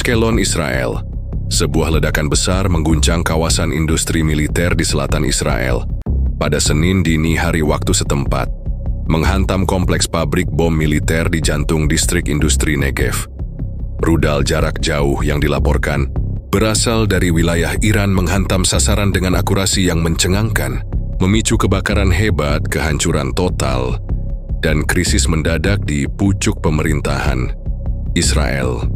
Ashkelon, Israel. Sebuah ledakan besar mengguncang kawasan industri militer di selatan Israel pada Senin dini hari waktu setempat, menghantam kompleks pabrik bom militer di jantung distrik industri Negev. Rudal jarak jauh yang dilaporkan berasal dari wilayah Iran menghantam sasaran dengan akurasi yang mencengangkan, memicu kebakaran hebat, kehancuran total, dan krisis mendadak di pucuk pemerintahan Israel.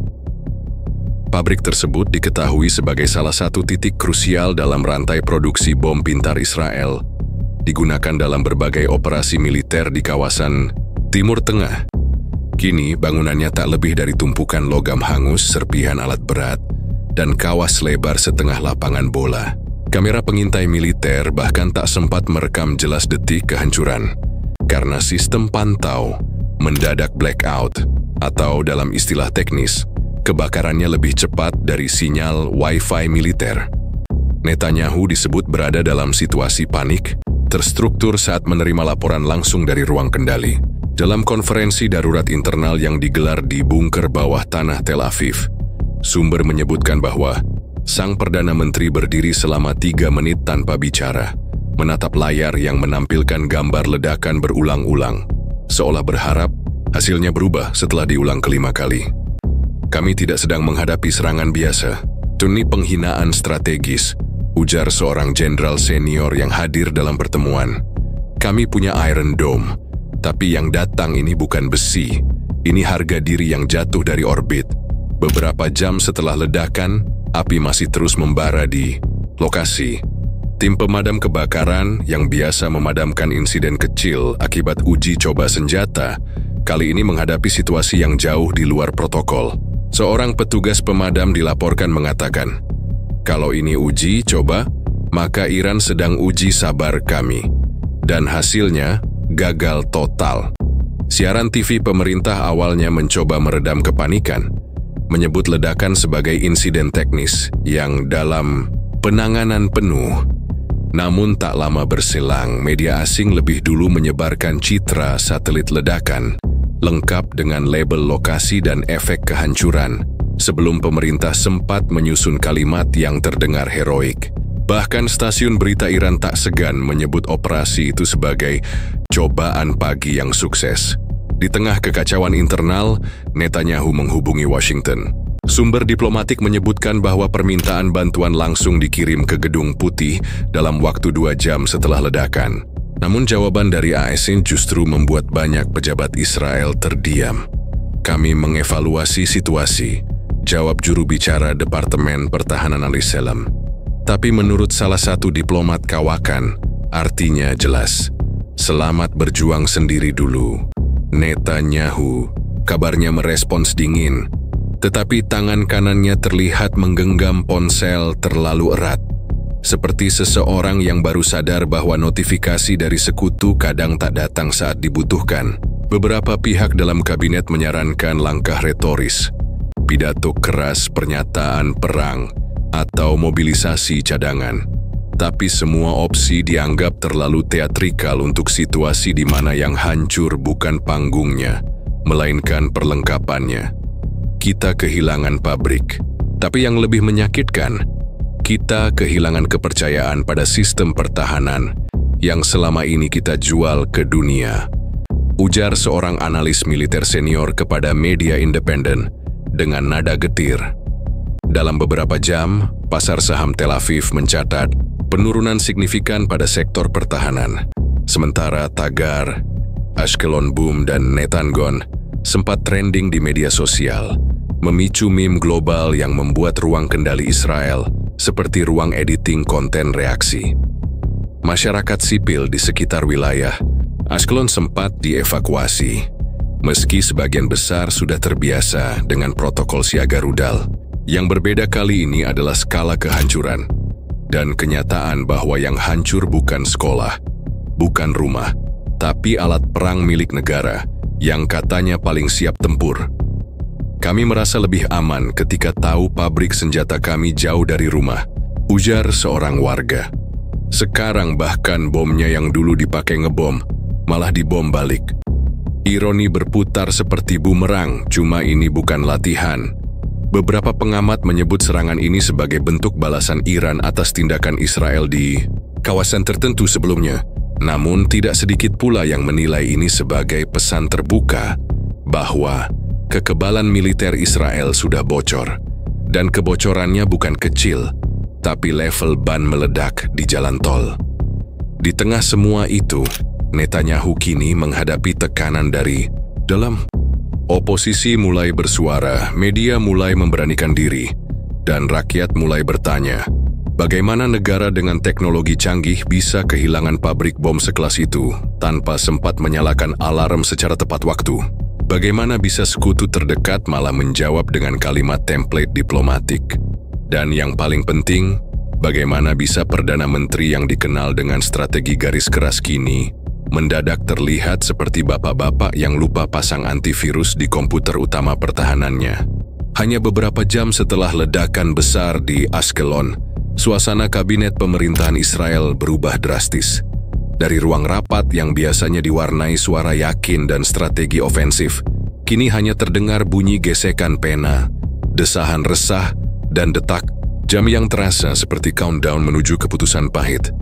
Pabrik tersebut diketahui sebagai salah satu titik krusial dalam rantai produksi bom pintar Israel, digunakan dalam berbagai operasi militer di kawasan Timur Tengah. Kini bangunannya tak lebih dari tumpukan logam hangus, serpihan alat berat, dan kawas lebar setengah lapangan bola. Kamera pengintai militer bahkan tak sempat merekam jelas detik kehancuran, karena sistem pantau mendadak blackout, atau dalam istilah teknis, kebakarannya lebih cepat dari sinyal Wi-Fi militer. Netanyahu disebut berada dalam situasi panik, terstruktur saat menerima laporan langsung dari ruang kendali. Dalam konferensi darurat internal yang digelar di bunker bawah tanah Tel Aviv, sumber menyebutkan bahwa sang Perdana Menteri berdiri selama 3 menit tanpa bicara, menatap layar yang menampilkan gambar ledakan berulang-ulang, seolah berharap hasilnya berubah setelah diulang kelima kali. Kami tidak sedang menghadapi serangan biasa, ini penghinaan strategis, ujar seorang jenderal senior yang hadir dalam pertemuan. Kami punya Iron Dome, tapi yang datang ini bukan besi, ini harga diri yang jatuh dari orbit. Beberapa jam setelah ledakan, api masih terus membara di lokasi. Tim pemadam kebakaran yang biasa memadamkan insiden kecil akibat uji coba senjata, kali ini menghadapi situasi yang jauh di luar protokol. Seorang petugas pemadam dilaporkan mengatakan, "Kalau ini uji coba, maka Iran sedang uji sabar kami." Dan hasilnya gagal total. Siaran TV pemerintah awalnya mencoba meredam kepanikan, menyebut ledakan sebagai insiden teknis yang dalam penanganan penuh. Namun tak lama berselang, media asing lebih dulu menyebarkan citra satelit ledakan, lengkap dengan label lokasi dan efek kehancuran, sebelum pemerintah sempat menyusun kalimat yang terdengar heroik. Bahkan stasiun berita Iran tak segan menyebut operasi itu sebagai cobaan pagi yang sukses. Di tengah kekacauan internal, Netanyahu menghubungi Washington. Sumber diplomatik menyebutkan bahwa permintaan bantuan langsung dikirim ke Gedung Putih dalam waktu 2 jam setelah ledakan. Namun jawaban dari AS justru membuat banyak pejabat Israel terdiam. Kami mengevaluasi situasi, jawab juru bicara Departemen Pertahanan Ali Selam. Tapi menurut salah satu diplomat kawakan, artinya jelas, selamat berjuang sendiri dulu. Netanyahu, kabarnya merespons dingin, tetapi tangan kanannya terlihat menggenggam ponsel terlalu erat. Seperti seseorang yang baru sadar bahwa notifikasi dari sekutu kadang tak datang saat dibutuhkan. Beberapa pihak dalam kabinet menyarankan langkah retoris, pidato keras, pernyataan perang, atau mobilisasi cadangan. Tapi semua opsi dianggap terlalu teatrikal untuk situasi di mana yang hancur bukan panggungnya, melainkan perlengkapannya. Kita kehilangan pabrik, tapi yang lebih menyakitkan, kita kehilangan kepercayaan pada sistem pertahanan yang selama ini kita jual ke dunia, ujar seorang analis militer senior kepada media independen dengan nada getir. Dalam beberapa jam, pasar saham Tel Aviv mencatat penurunan signifikan pada sektor pertahanan. Sementara Tagar, Ashkelon Boom, dan Netangon sempat trending di media sosial, memicu meme global yang membuat ruang kendali Israel seperti ruang editing konten reaksi. Masyarakat sipil di sekitar wilayah Ashkelon sempat dievakuasi, meski sebagian besar sudah terbiasa dengan protokol siaga rudal. Yang berbeda kali ini adalah skala kehancuran dan kenyataan bahwa yang hancur bukan sekolah, bukan rumah, tapi alat perang milik negara yang katanya paling siap tempur. Kami merasa lebih aman ketika tahu pabrik senjata kami jauh dari rumah, ujar seorang warga. Sekarang bahkan bomnya yang dulu dipakai ngebom, malah dibom balik. Ironi berputar seperti bumerang, cuma ini bukan latihan. Beberapa pengamat menyebut serangan ini sebagai bentuk balasan Iran atas tindakan Israel di kawasan tertentu sebelumnya. Namun tidak sedikit pula yang menilai ini sebagai pesan terbuka bahwa kekebalan militer Israel sudah bocor. Dan kebocorannya bukan kecil, tapi level ban meledak di jalan tol. Di tengah semua itu, Netanyahu kini menghadapi tekanan dari dalam. Oposisi mulai bersuara, media mulai memberanikan diri, dan rakyat mulai bertanya, bagaimana negara dengan teknologi canggih bisa kehilangan pabrik bom sekelas itu tanpa sempat menyalakan alarm secara tepat waktu? Bagaimana bisa sekutu terdekat malah menjawab dengan kalimat template diplomatik? Dan yang paling penting, bagaimana bisa Perdana Menteri yang dikenal dengan strategi garis keras kini mendadak terlihat seperti bapak-bapak yang lupa pasang antivirus di komputer utama pertahanannya? Hanya beberapa jam setelah ledakan besar di Ashkelon, suasana kabinet pemerintahan Israel berubah drastis. Dari ruang rapat yang biasanya diwarnai suara yakin dan strategi ofensif, kini hanya terdengar bunyi gesekan pena, desahan resah, dan detak jam yang terasa seperti countdown menuju keputusan pahit.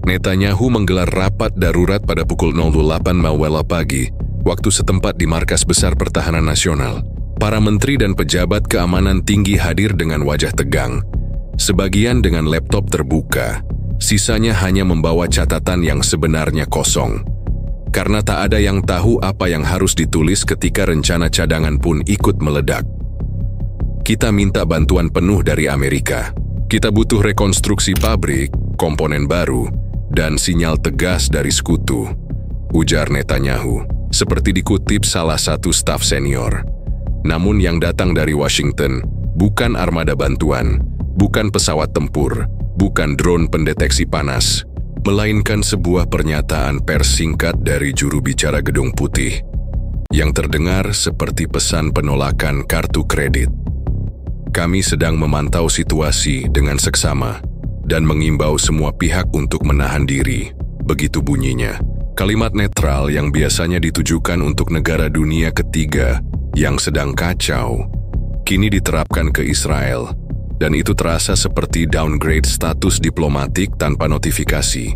Netanyahu menggelar rapat darurat pada pukul 08.00 pagi, waktu setempat di Markas Besar Pertahanan Nasional. Para menteri dan pejabat keamanan tinggi hadir dengan wajah tegang, sebagian dengan laptop terbuka. Sisanya hanya membawa catatan yang sebenarnya kosong. Karena tak ada yang tahu apa yang harus ditulis ketika rencana cadangan pun ikut meledak. Kita minta bantuan penuh dari Amerika. Kita butuh rekonstruksi pabrik, komponen baru, dan sinyal tegas dari sekutu, ujar Netanyahu, seperti dikutip salah satu staf senior. Namun yang datang dari Washington bukan armada bantuan, bukan pesawat tempur, bukan drone pendeteksi panas, melainkan sebuah pernyataan pers singkat dari juru bicara Gedung Putih, yang terdengar seperti pesan penolakan kartu kredit. Kami sedang memantau situasi dengan seksama dan mengimbau semua pihak untuk menahan diri, begitu bunyinya. Kalimat netral yang biasanya ditujukan untuk negara dunia ketiga yang sedang kacau, kini diterapkan ke Israel. Dan itu terasa seperti downgrade status diplomatik tanpa notifikasi.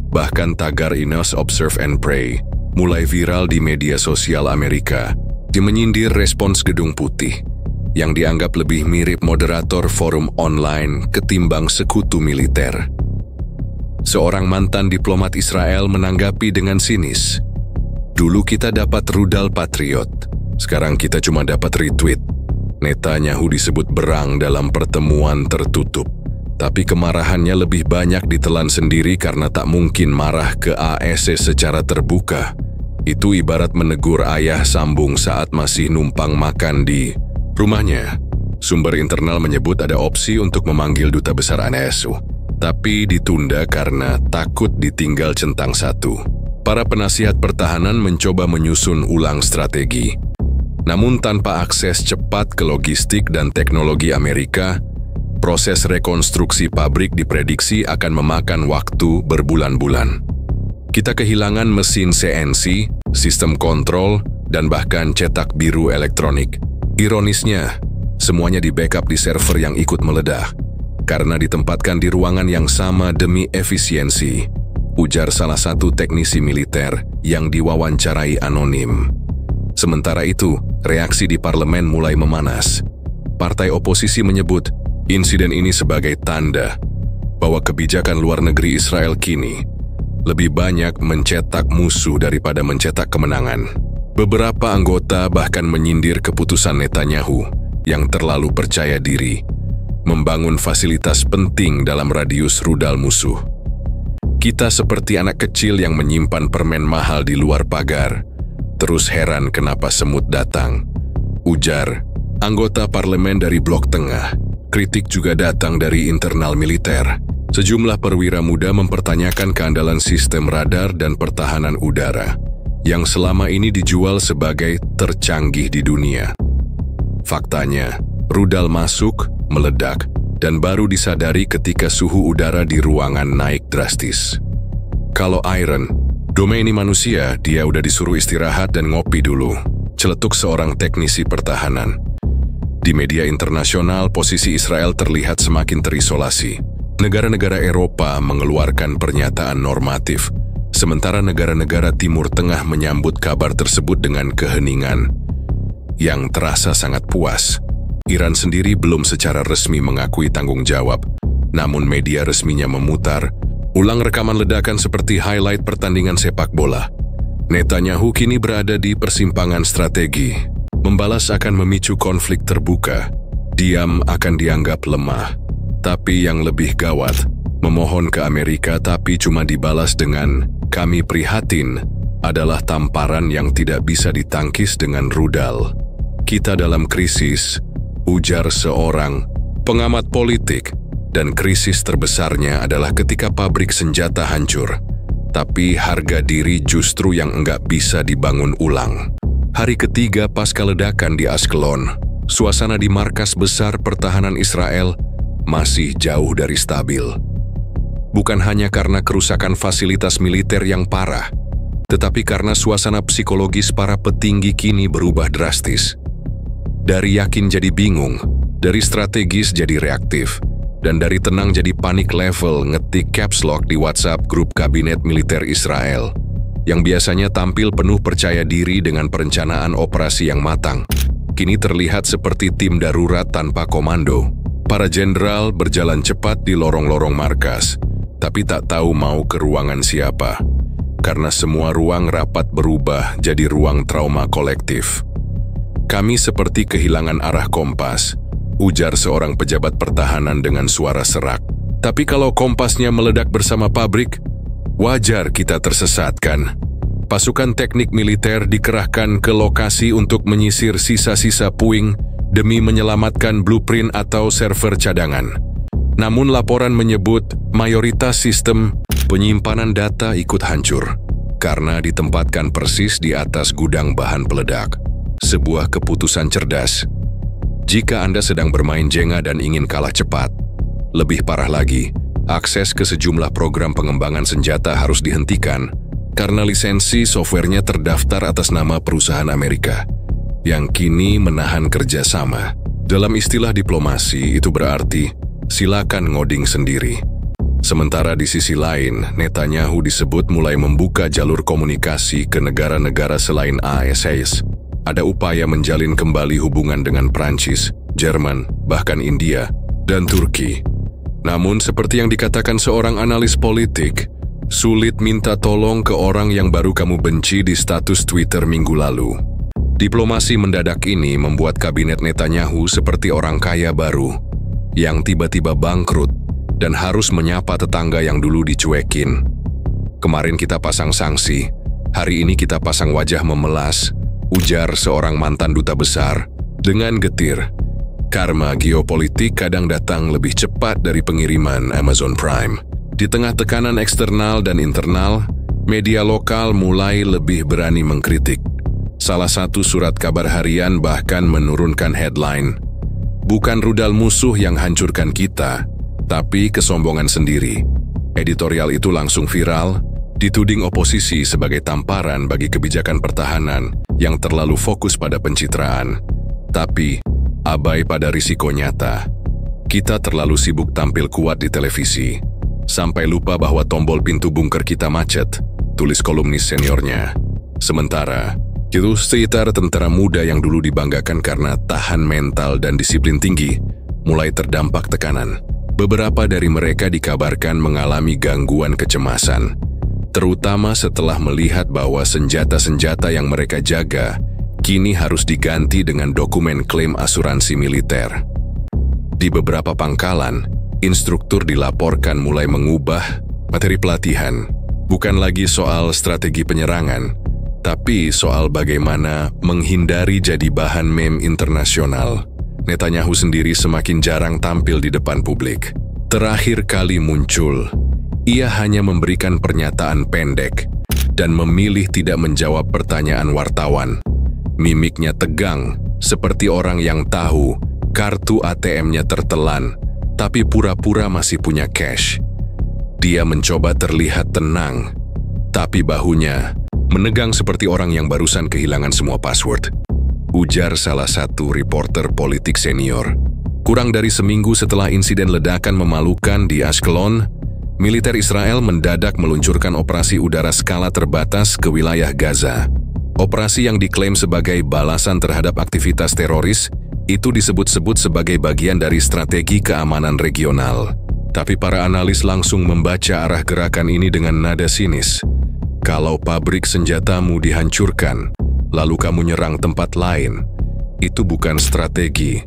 Bahkan tagar Inos Observe and Pray mulai viral di media sosial Amerika, menyindir respons Gedung Putih, yang dianggap lebih mirip moderator forum online ketimbang sekutu militer. Seorang mantan diplomat Israel menanggapi dengan sinis, "Dulu kita dapat rudal Patriot, sekarang kita cuma dapat retweet." Netanyahu disebut berang dalam pertemuan tertutup, tapi kemarahannya lebih banyak ditelan sendiri karena tak mungkin marah ke AEC secara terbuka. Itu ibarat menegur ayah sambung saat masih numpang makan di rumahnya. Sumber internal menyebut ada opsi untuk memanggil duta besar NSU, tapi ditunda karena takut ditinggal centang satu. Para penasihat pertahanan mencoba menyusun ulang strategi. Namun tanpa akses cepat ke logistik dan teknologi Amerika, proses rekonstruksi pabrik diprediksi akan memakan waktu berbulan-bulan. Kita kehilangan mesin CNC, sistem kontrol, dan bahkan cetak biru elektronik. Ironisnya, semuanya di-backup di server yang ikut meledak, karena ditempatkan di ruangan yang sama demi efisiensi, ujar salah satu teknisi militer yang diwawancarai anonim. Sementara itu, reaksi di parlemen mulai memanas. Partai oposisi menyebut insiden ini sebagai tanda bahwa kebijakan luar negeri Israel kini lebih banyak mencetak musuh daripada mencetak kemenangan. Beberapa anggota bahkan menyindir keputusan Netanyahu yang terlalu percaya diri membangun fasilitas penting dalam radius rudal musuh. Kita seperti anak kecil yang menyimpan permen mahal di luar pagar, terus heran kenapa semut datang, ujar anggota parlemen dari Blok Tengah. Kritik juga datang dari internal militer. Sejumlah perwira muda mempertanyakan keandalan sistem radar dan pertahanan udara, yang selama ini dijual sebagai tercanggih di dunia. Faktanya, rudal masuk, meledak, dan baru disadari ketika suhu udara di ruangan naik drastis. Kalau Iron, domain manusia, dia udah disuruh istirahat dan ngopi dulu, celetuk seorang teknisi pertahanan. Di media internasional, posisi Israel terlihat semakin terisolasi. Negara-negara Eropa mengeluarkan pernyataan normatif, sementara negara-negara Timur Tengah menyambut kabar tersebut dengan keheningan. Yang terasa sangat puas, Iran sendiri belum secara resmi mengakui tanggung jawab, namun media resminya memutar ulang rekaman ledakan seperti highlight pertandingan sepak bola. Netanyahu kini berada di persimpangan strategi. Membalas akan memicu konflik terbuka. Diam akan dianggap lemah. Tapi yang lebih gawat, memohon ke Amerika tapi cuma dibalas dengan "kami prihatin" adalah tamparan yang tidak bisa ditangkis dengan rudal. Kita dalam krisis, ujar seorang pengamat politik, dan krisis terbesarnya adalah ketika pabrik senjata hancur. Tapi harga diri justru yang enggak bisa dibangun ulang. Hari ketiga pasca ledakan di Ashkelon, suasana di markas besar pertahanan Israel masih jauh dari stabil. Bukan hanya karena kerusakan fasilitas militer yang parah, tetapi karena suasana psikologis para petinggi kini berubah drastis. Dari yakin jadi bingung, dari strategis jadi reaktif, dan dari tenang jadi panik level ngetik caps lock di WhatsApp grup kabinet militer Israel, yang biasanya tampil penuh percaya diri dengan perencanaan operasi yang matang, kini terlihat seperti tim darurat tanpa komando. Para jenderal berjalan cepat di lorong-lorong markas, tapi tak tahu mau ke ruangan siapa, karena semua ruang rapat berubah jadi ruang trauma kolektif. Kami seperti kehilangan arah kompas, ujar seorang pejabat pertahanan dengan suara serak. Tapi kalau kompasnya meledak bersama pabrik, wajar kita tersesatkan. Pasukan teknik militer dikerahkan ke lokasi untuk menyisir sisa-sisa puing demi menyelamatkan blueprint atau server cadangan. Namun laporan menyebut mayoritas sistem penyimpanan data ikut hancur karena ditempatkan persis di atas gudang bahan peledak. Sebuah keputusan cerdas. Jika Anda sedang bermain Jenga dan ingin kalah cepat, lebih parah lagi, akses ke sejumlah program pengembangan senjata harus dihentikan karena lisensi softwarenya terdaftar atas nama perusahaan Amerika yang kini menahan kerjasama. Dalam istilah diplomasi, itu berarti silakan ngoding sendiri. Sementara di sisi lain, Netanyahu disebut mulai membuka jalur komunikasi ke negara-negara selain AS. Ada upaya menjalin kembali hubungan dengan Prancis, Jerman, bahkan India, dan Turki. Namun seperti yang dikatakan seorang analis politik, sulit minta tolong ke orang yang baru kamu benci di status Twitter minggu lalu. Diplomasi mendadak ini membuat kabinet Netanyahu seperti orang kaya baru yang tiba-tiba bangkrut dan harus menyapa tetangga yang dulu dicuekin. Kemarin kita pasang sanksi, hari ini kita pasang wajah memelas, ujar seorang mantan duta besar dengan getir. Karma geopolitik kadang datang lebih cepat dari pengiriman Amazon Prime. Di tengah tekanan eksternal dan internal, media lokal mulai lebih berani mengkritik. Salah satu surat kabar harian bahkan menurunkan headline, "Bukan rudal musuh yang hancurkan kita, tapi kesombongan sendiri." Editorial itu langsung viral, dituding oposisi sebagai tamparan bagi kebijakan pertahanan yang terlalu fokus pada pencitraan, tapi abai pada risiko nyata. Kita terlalu sibuk tampil kuat di televisi, sampai lupa bahwa tombol pintu bunker kita macet, tulis kolumnis seniornya. Sementara, itu sekitar tentara muda yang dulu dibanggakan karena tahan mental dan disiplin tinggi, mulai terdampak tekanan. Beberapa dari mereka dikabarkan mengalami gangguan kecemasan, terutama setelah melihat bahwa senjata-senjata yang mereka jaga kini harus diganti dengan dokumen klaim asuransi militer. Di beberapa pangkalan, instruktur dilaporkan mulai mengubah materi pelatihan, bukan lagi soal strategi penyerangan, tapi soal bagaimana menghindari jadi bahan meme internasional. Netanyahu sendiri semakin jarang tampil di depan publik. Terakhir kali muncul, ia hanya memberikan pernyataan pendek dan memilih tidak menjawab pertanyaan wartawan. Mimiknya tegang, seperti orang yang tahu kartu ATM-nya tertelan, tapi pura-pura masih punya cash. Dia mencoba terlihat tenang, tapi bahunya menegang seperti orang yang barusan kehilangan semua password. ujar salah satu reporter politik senior. Kurang dari seminggu setelah insiden ledakan memalukan di Ashkelon, militer Israel mendadak meluncurkan operasi udara skala terbatas ke wilayah Gaza. Operasi yang diklaim sebagai balasan terhadap aktivitas teroris itu disebut-sebut sebagai bagian dari strategi keamanan regional. Tapi para analis langsung membaca arah gerakan ini dengan nada sinis. Kalau pabrik senjatamu dihancurkan, lalu kamu nyerang tempat lain, itu bukan strategi,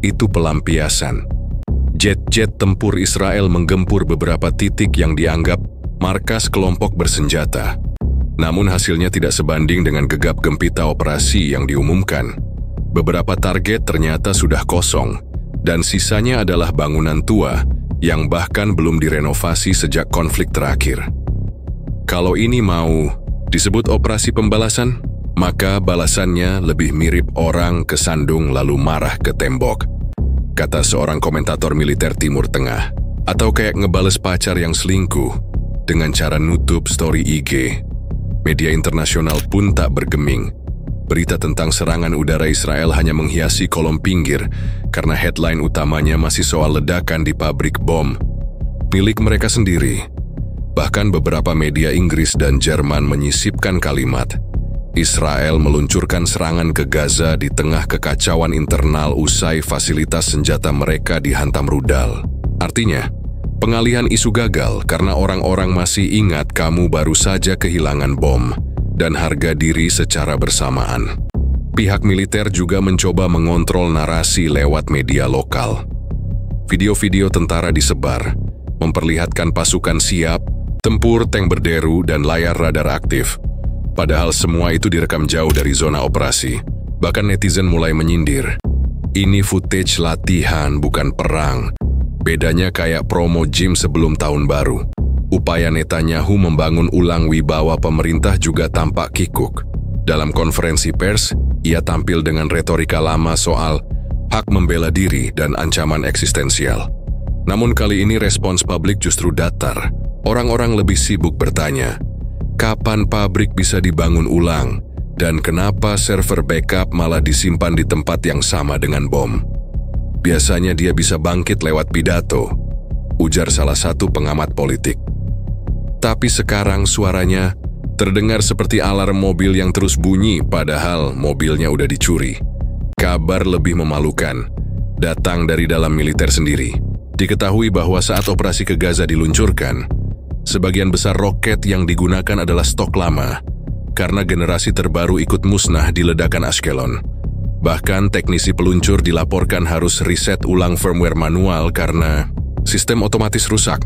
itu pelampiasan. Jet-jet tempur Israel menggempur beberapa titik yang dianggap markas kelompok bersenjata. Namun hasilnya tidak sebanding dengan gegap gempita operasi yang diumumkan. Beberapa target ternyata sudah kosong, dan sisanya adalah bangunan tua yang bahkan belum direnovasi sejak konflik terakhir. Kalau ini mau disebut operasi pembalasan, maka balasannya lebih mirip orang kesandung lalu marah ke tembok, kata seorang komentator militer Timur Tengah. Atau kayak ngebales pacar yang selingkuh dengan cara nutup story IG. Media internasional pun tak bergeming. Berita tentang serangan udara Israel hanya menghiasi kolom pinggir karena headline utamanya masih soal ledakan di pabrik bom milik mereka sendiri. Bahkan beberapa media Inggris dan Jerman menyisipkan kalimat, Israel meluncurkan serangan ke Gaza di tengah kekacauan internal usai fasilitas senjata mereka dihantam rudal. Artinya, pengalihan isu gagal karena orang-orang masih ingat kamu baru saja kehilangan bom dan harga diri secara bersamaan. Pihak militer juga mencoba mengontrol narasi lewat media lokal. Video-video tentara disebar, memperlihatkan pasukan siap, tempur tank berderu, dan layar radar aktif. Padahal semua itu direkam jauh dari zona operasi. Bahkan netizen mulai menyindir, ini footage latihan bukan perang. Bedanya kayak promo gym sebelum tahun baru. Upaya Netanyahu membangun ulang wibawa pemerintah juga tampak kikuk. Dalam konferensi pers, ia tampil dengan retorika lama soal hak membela diri dan ancaman eksistensial. Namun kali ini respons publik justru datar. Orang-orang lebih sibuk bertanya, kapan pabrik bisa dibangun ulang? Dan kenapa server backup malah disimpan di tempat yang sama dengan bom? Biasanya dia bisa bangkit lewat pidato, ujar salah satu pengamat politik. Tapi sekarang suaranya terdengar seperti alarm mobil yang terus bunyi padahal mobilnya udah dicuri. Kabar lebih memalukan datang dari dalam militer sendiri. Diketahui bahwa saat operasi ke Gaza diluncurkan, sebagian besar roket yang digunakan adalah stok lama karena generasi terbaru ikut musnah di ledakan Ashkelon. Bahkan teknisi peluncur dilaporkan harus riset ulang firmware manual karena sistem otomatis rusak.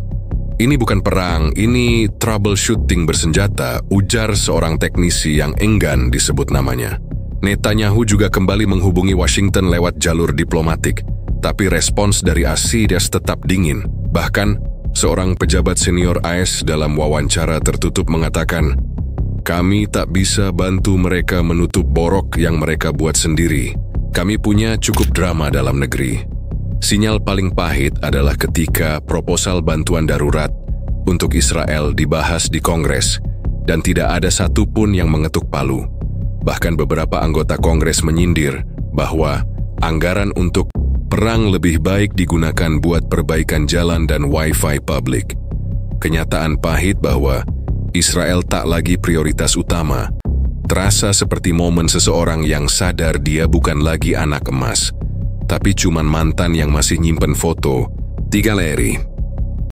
Ini bukan perang, ini troubleshooting bersenjata, ujar seorang teknisi yang enggan disebut namanya. Netanyahu juga kembali menghubungi Washington lewat jalur diplomatik, tapi respons dari Aziz tetap dingin. Bahkan, seorang pejabat senior AS dalam wawancara tertutup mengatakan, kami tak bisa bantu mereka menutup borok yang mereka buat sendiri. Kami punya cukup drama dalam negeri. Sinyal paling pahit adalah ketika proposal bantuan darurat untuk Israel dibahas di Kongres dan tidak ada satupun yang mengetuk palu. Bahkan beberapa anggota Kongres menyindir bahwa anggaran untuk perang lebih baik digunakan buat perbaikan jalan dan wifi publik. Kenyataan pahit bahwa Israel tak lagi prioritas utama. Terasa seperti momen seseorang yang sadar dia bukan lagi anak emas, tapi cuman mantan yang masih nyimpen foto di galeri.